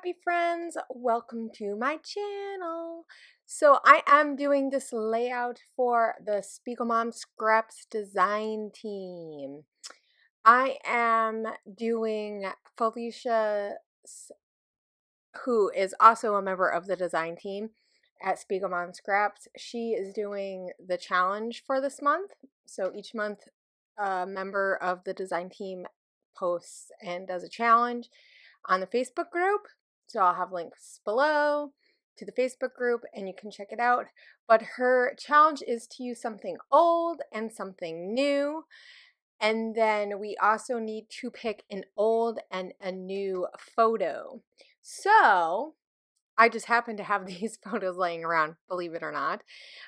Scrappy friends, welcome to my channel. So I am doing this layout for the SpiegelMom Scraps design team. I am doing Felicia, who is also a member of the design team at Spiegel Moms Scraps. She is doing the challenge for this month. So each month, a member of the design team posts and does a challenge on the Facebook group. So I'll have links below to the Facebook group and you can check it out. But her challenge is to use something old and something new. And then we also need to pick an old and a new photo. So I just happen to have these photos laying around, believe it or not.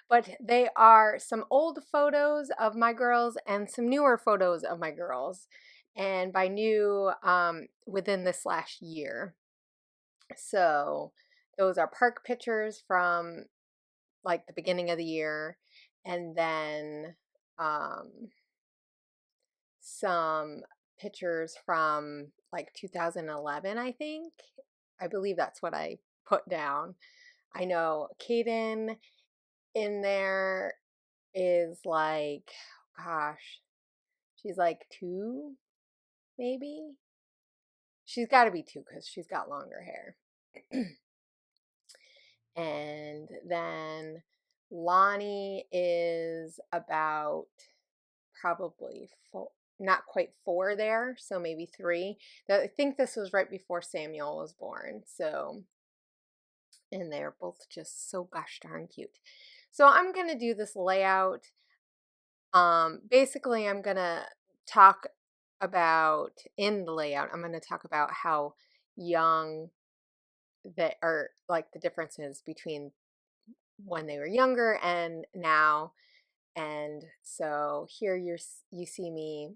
But they are some old photos of my girls and some newer photos of my girls. And by new, within this last year. So those are park pictures from like the beginning of the year. And then some pictures from like 2011, I think. I believe that's what I put down. I know Kaden in there is like, gosh, she's like 2, maybe. She's got to be 2 because she's got longer hair. And then Lonnie is about probably 4, not quite 4 there, so maybe 3. I think this was right before Samuel was born. So, and they're both just so gosh darn cute. So I'm gonna do this layout. Basically, I'm gonna talk about in the layout. I'm gonna talk about how young they are, like the differences between when they were younger and now. And so here you see me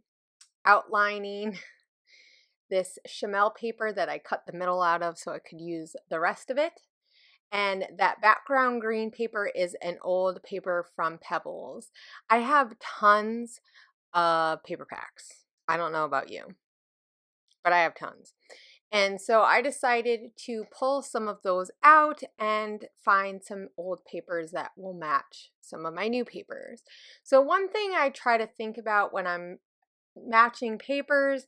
outlining this Chamel paper that I cut the middle out of so I could use the rest of it. And that background green paper is an old paper from Pebbles. I have tons of paper packs. I don't know about you, but I have tons. And so I decided to pull some of those out and find some old papers that will match some of my new papers. So one thing I try to think about when I'm matching papers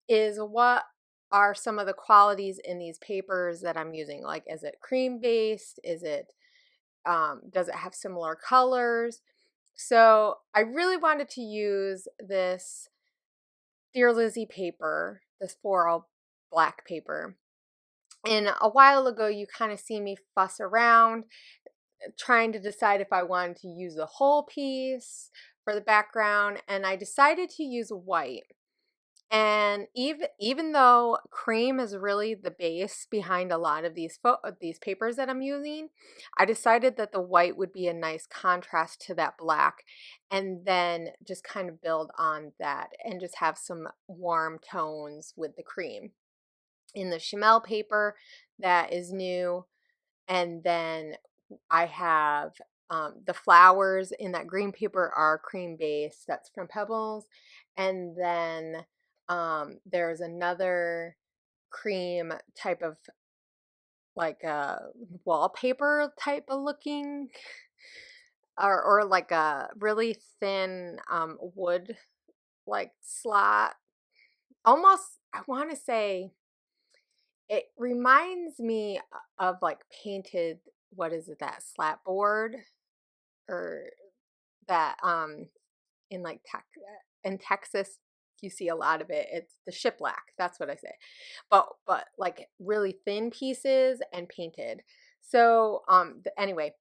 is what are some of the qualities in these papers that I'm using? Like, is it cream based? Is it, does it have similar colors? So I really wanted to use this Dear Lizzie paper, this floral black paper. And a while ago, you kind of see me fuss around trying to decide if I wanted to use the whole piece for the background, and I decided to use white. And even though cream is really the base behind a lot of these papers that I'm using, I decided that the white would be a nice contrast to that black, and then just kind of build on that and just have some warm tones with the cream. In the Chamel paper that is new, and then I have the flowers in that green paper are cream based. That's from Pebbles. And then there's another cream type of like a wallpaper type of looking or like a really thin wood like slot. Almost, I want to say it reminds me of like painted, what is it, that slat board or that in like in Texas you see a lot of it. It's the shiplack, that's what I say. But like really thin pieces and painted. So anyway,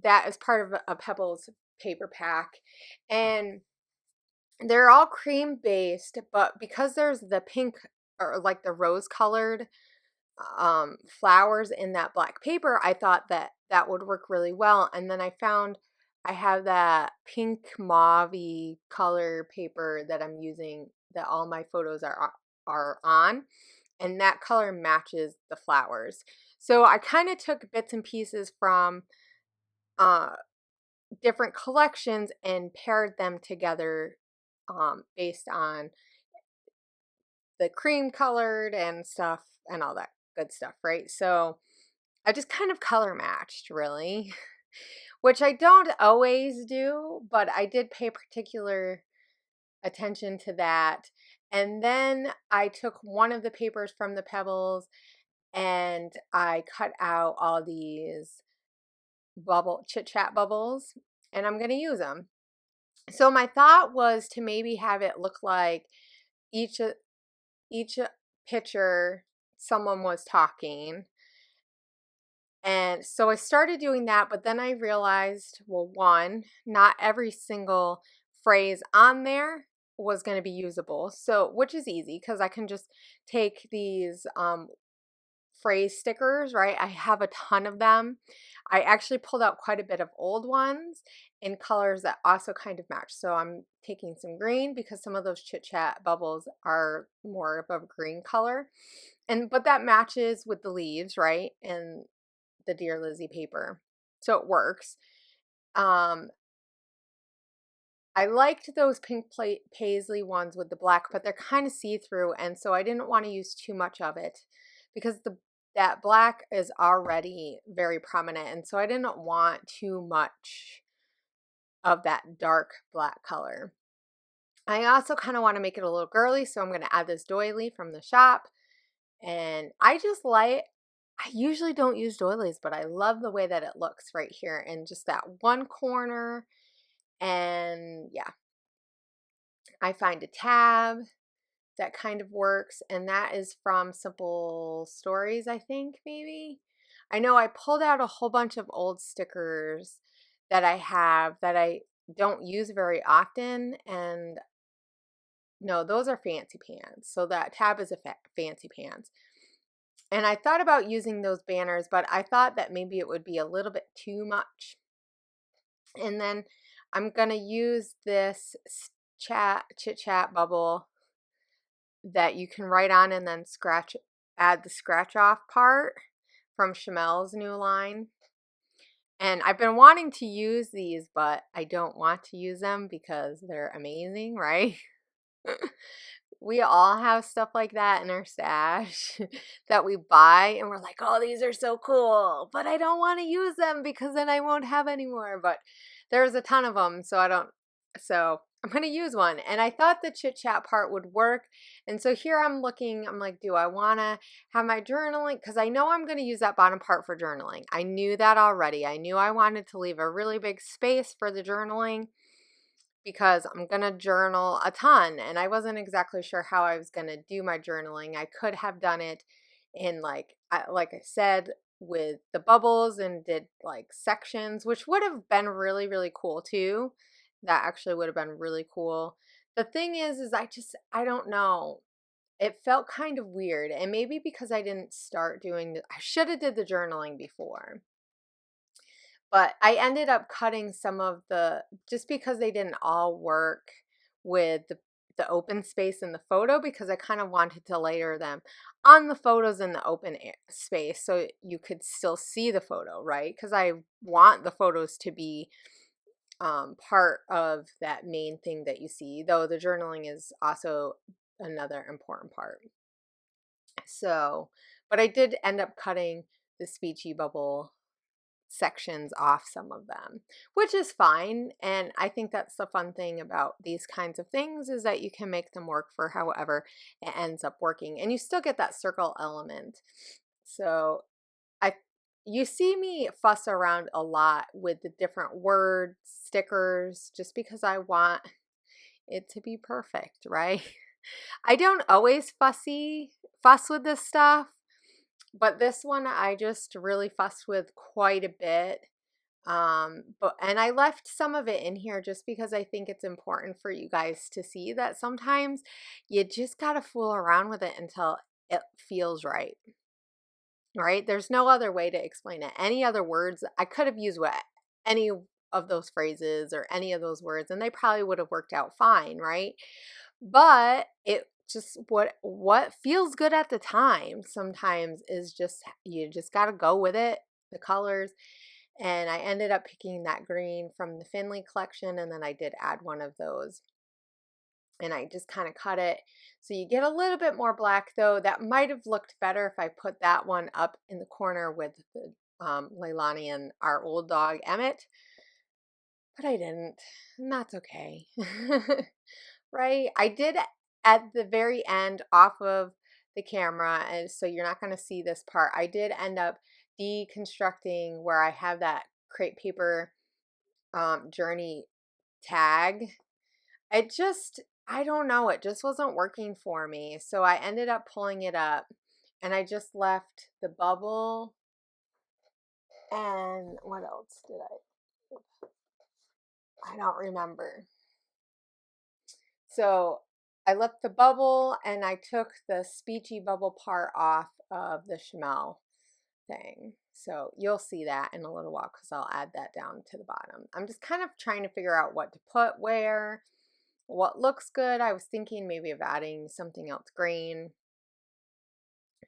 that is part of a Pebbles paper pack, and they're all cream based, but because there's the pink or like the rose colored flowers in that black paper, I thought that that would work really well. And then I found I have that pink mauve color paper that I'm using that all my photos are on, and that color matches the flowers. So I kind of took bits and pieces from different collections and paired them together based on the cream colored and stuff and all that good stuff, right? So I just kind of color matched, really, which I don't always do, but I did pay particular attention to that. And then I took one of the papers from the pebbles and I cut out all these chit chat bubbles, and I'm going to use them. So my thought was to maybe have it look like each picture someone was talking. And so I started doing that, but then I realized, well, one, not every single phrase on there was going to be usable. So, which is easy because I can just take these phrase stickers, right? I have a ton of them. I actually pulled out quite a bit of old ones in colors that also kind of match. So I'm taking some green because some of those chit chat bubbles are more of a green color. But that matches with the leaves, right? And the Dear Lizzie paper. So it works. I liked those pink paisley ones with the black, but they're kind of see-through, and so I didn't want to use too much of it because that black is already very prominent, and so I didn't want too much of that dark black color. I also kind of want to make it a little girly, so I'm going to add this doily from the shop, and I usually don't use doilies, but I love the way that it looks right here in just that one corner. And yeah, I find a tab that kind of works, and that is from Simple Stories, I think, maybe. I know I pulled out a whole bunch of old stickers that I have that I don't use very often, and no, those are Fancy Pants. So that tab is a Fancy Pants. And I thought about using those banners, but I thought that maybe it would be a little bit too much. And then I'm going to use this chit chat bubble that you can write on and then add the scratch off part from Chamel's new line. And I've been wanting to use these, but I don't want to use them because they're amazing, right? We all have stuff like that in our stash that we buy and we're like, oh, these are so cool, but I don't want to use them because then I won't have any more. But there's a ton of them, so I'm going to use one. And I thought the chit chat part would work. And so here I'm looking, I'm like, do I want to have my journaling? Because I know I'm going to use that bottom part for journaling. I knew that already. I knew I wanted to leave a really big space for the journaling, because I'm going to journal a ton, and I wasn't exactly sure how I was going to do my journaling. I could have done it in like I said, with the bubbles and did like sections, which would have been really, really cool too. That actually would have been really cool. The thing is I don't know. It felt kind of weird, and maybe because I didn't start doing I should have did the journaling before. But I ended up cutting some of just because they didn't all work with the open space in the photo, because I kind of wanted to layer them on the photos in the open space so you could still see the photo, right? Because I want the photos to be part of that main thing that you see, though the journaling is also another important part. So, but I did end up cutting the speechy bubble sections off some of them, which is fine. And I think that's the fun thing about these kinds of things, is that you can make them work for however it ends up working, and you still get that circle element. So you see me fuss around a lot with the different word stickers just because I want it to be perfect, right? I don't always fuss with this stuff, but this one I just really fussed with quite a bit. And I left some of it in here just because I think it's important for you guys to see that sometimes you just gotta fool around with it until it feels right. Right? There's no other way to explain it. Any other words, I could have used any of those phrases or any of those words, and they probably would have worked out fine, right? But it just what feels good at the time sometimes is just, you just got to go with it, the colors. And I ended up picking that green from the Finley collection, and then I did add one of those and I just kind of cut it. So you get a little bit more black though. That might have looked better if I put that one up in the corner with the Leilani and our old dog Emmett, but I didn't, and that's okay. Right? I did at the very end off of the camera, and so you're not going to see this part. I did end up deconstructing where I have that crepe paper journey tag. I don't know, it just wasn't working for me. So I ended up pulling it up, and I just left the bubble. And what else did I don't remember. So I left the bubble, and I took the speechy bubble part off of the Chamel thing. So you'll see that in a little while because I'll add that down to the bottom. I'm just kind of trying to figure out what to put where, what looks good. I was thinking maybe of adding something else green.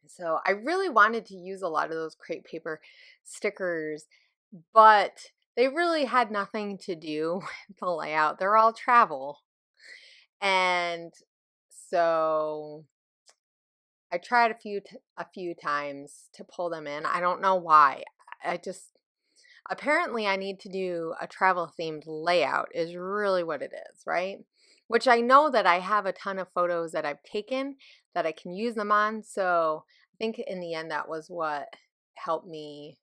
So I really wanted to use a lot of those crepe paper stickers, but they really had nothing to do with the layout. They're all travel. And so I tried a few times to pull them in. I don't know why. Apparently I need to do a travel themed layout is really what it is, right? Which I know that I have a ton of photos that I've taken that I can use them on. So I think in the end that was what helped me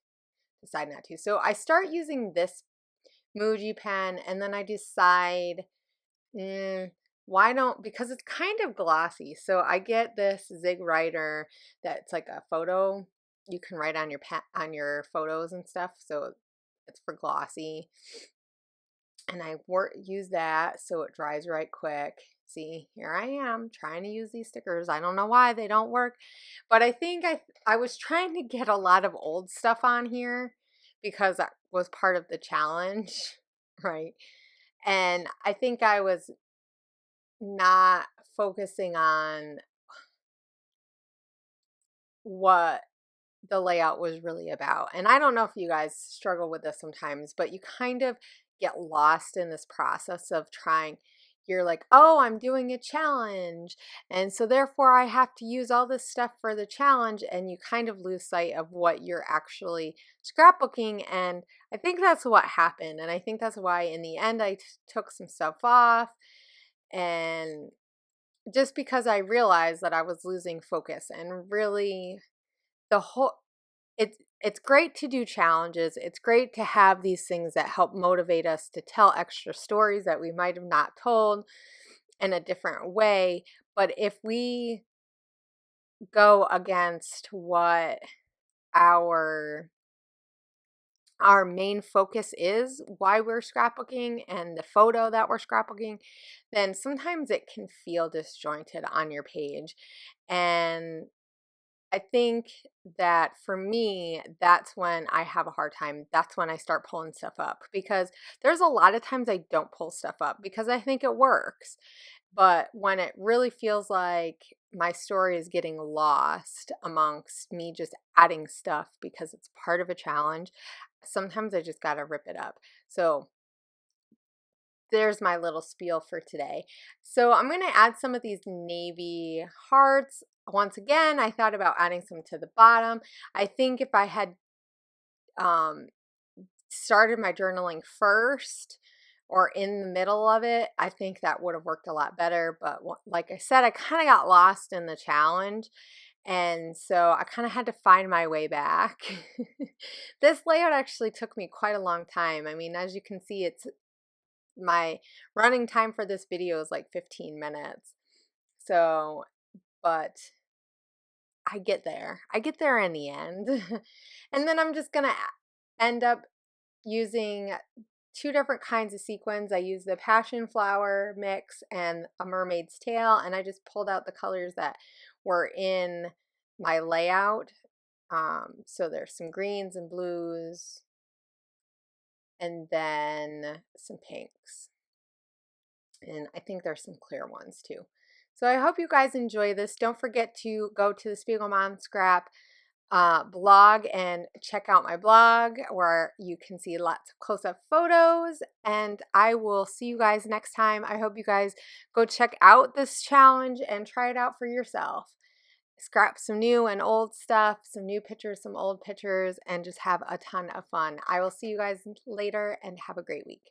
decide not to. So I start using this Muji pen, and then I decide, because it's kind of glossy. So I get this Zig writer that's like a photo you can write on your photos and stuff. So it's for glossy, and I use that so it dries right quick. See, here I am trying to use these stickers. I don't know why they don't work, but I think I was trying to get a lot of old stuff on here because that was part of the challenge, right? And I think I was not focusing on what the layout was really about. And I don't know if you guys struggle with this sometimes, but you kind of get lost in this process of trying. You're like, oh, I'm doing a challenge, and so therefore I have to use all this stuff for the challenge, and you kind of lose sight of what you're actually scrapbooking. And I think that's what happened, and I think that's why in the end I took some stuff off, and just because I realized that I was losing focus. And really, the whole it's great to do challenges. It's great to have these things that help motivate us to tell extra stories that we might have not told in a different way. But if we go against what our main focus is, why we're scrapbooking and the photo that we're scrapbooking, then sometimes it can feel disjointed on your page. And I think that for me, that's when I have a hard time. That's when I start pulling stuff up, because there's a lot of times I don't pull stuff up because I think it works. But when it really feels like my story is getting lost amongst me just adding stuff because it's part of a challenge, sometimes I just got to rip it up. So there's my little spiel for today. So I'm going to add some of these navy hearts. Once again, I thought about adding some to the bottom. I think if I had started my journaling first or in the middle of it, I think that would have worked a lot better. But like I said, I kind of got lost in the challenge. And so I kind of had to find my way back. This layout actually took me quite a long time. I mean, as you can see, my running time for this video is like 15 minutes. So, but I get there. I get there in the end. And then I'm just going to end up using two different kinds of sequins. I use the passion flower mix and a mermaid's tail, and I just pulled out the colors that were in my layout. So there's some greens and blues, and then some pinks. And I think there's some clear ones too. So I hope you guys enjoy this. Don't forget to go to the Spiegel Mom Scrap blog and check out my blog where you can see lots of close-up photos. And I will see you guys next time. I hope you guys go check out this challenge and try it out for yourself. Scrap some new and old stuff, some new pictures, some old pictures, and just have a ton of fun. I will see you guys later and have a great week.